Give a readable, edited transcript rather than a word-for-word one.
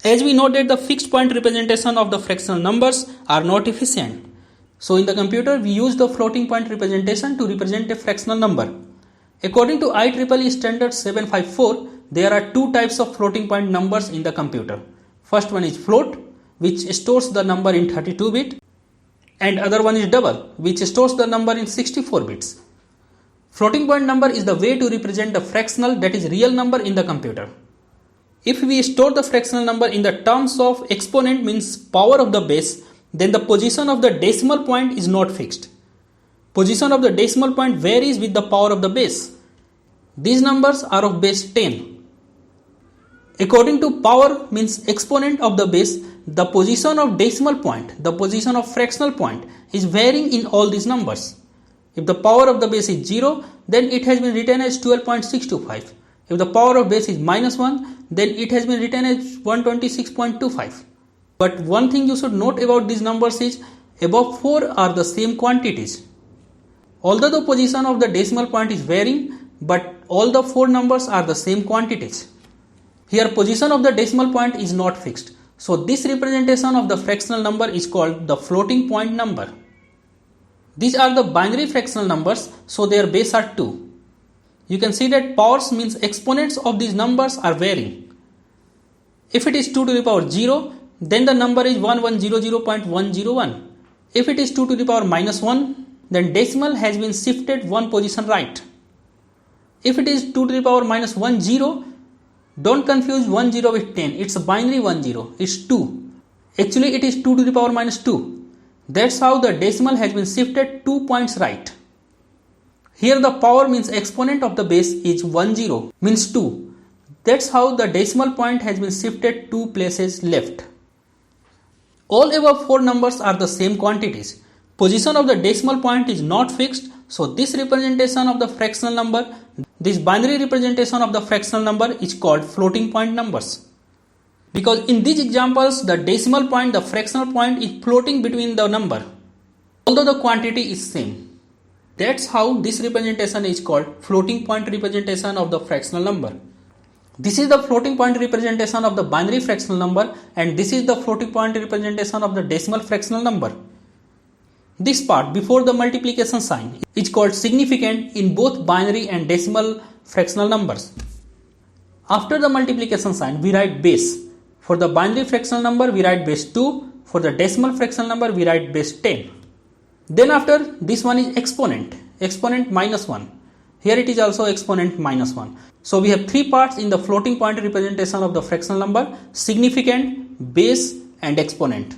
As we know that the fixed point representation of the fractional numbers are not efficient. So in the computer we use the floating point representation to represent a fractional number. According to IEEE standard 754, there are two types of floating point numbers in the computer. First one is float, which stores the number in 32 bit, and other one is double, which stores the number in 64 bits. Floating point number is the way to represent the fractional, that is real number, in the computer. If we store the fractional number in the terms of exponent, means power of the base, then the position of the decimal point is not fixed. Position of the decimal point varies with the power of the base. These numbers are of base 10. According to power, means exponent of the base, the position of decimal point, the position of fractional point is varying in all these numbers. If the power of the base is 0, then it has been written as 12.625. If the power of base is -1, then it has been written as 126.25. But one thing you should note about these numbers is above 4 are the same quantities. Although the position of the decimal point is varying, but all the 4 numbers are the same quantities. Here position of the decimal point is not fixed. So this representation of the fractional number is called the floating point number. These are the binary fractional numbers, so their base are 2. You can see that powers, means exponents of these numbers, are varying. If it is 2 to the power 0, then the number is 1100.101. If it is 2 to the power -1, then decimal has been shifted one position right. If it is 2 to the power -10, don't confuse 10 with 10. It's a binary 10. It's 2. Actually, it is 2 to the power -2. That's how the decimal has been shifted 2 points right. Here the power, means exponent of the base, is 10, means 2. That's how the decimal point has been shifted 2 places left. All above 4 numbers are the same quantities. Position of the decimal point is not fixed, so this representation of the fractional number, this binary representation of the fractional number, is called floating point numbers. Because in these examples, the decimal point, the fractional point, is floating between the number, although the quantity is same. That's how this representation is called floating point representation of the fractional number. This is the floating point representation of the binary fractional number, and this is the floating point representation of the decimal fractional number. This part before the multiplication sign is called significant in both binary and decimal fractional numbers. After the multiplication sign, we write base. For the binary fractional number, we write base 2. For the decimal fractional number, we write base 10. Then after this one is exponent, exponent -1. Here it is also exponent -1. So we have 3 parts in the floating point representation of the fractional number: significant, base, and exponent.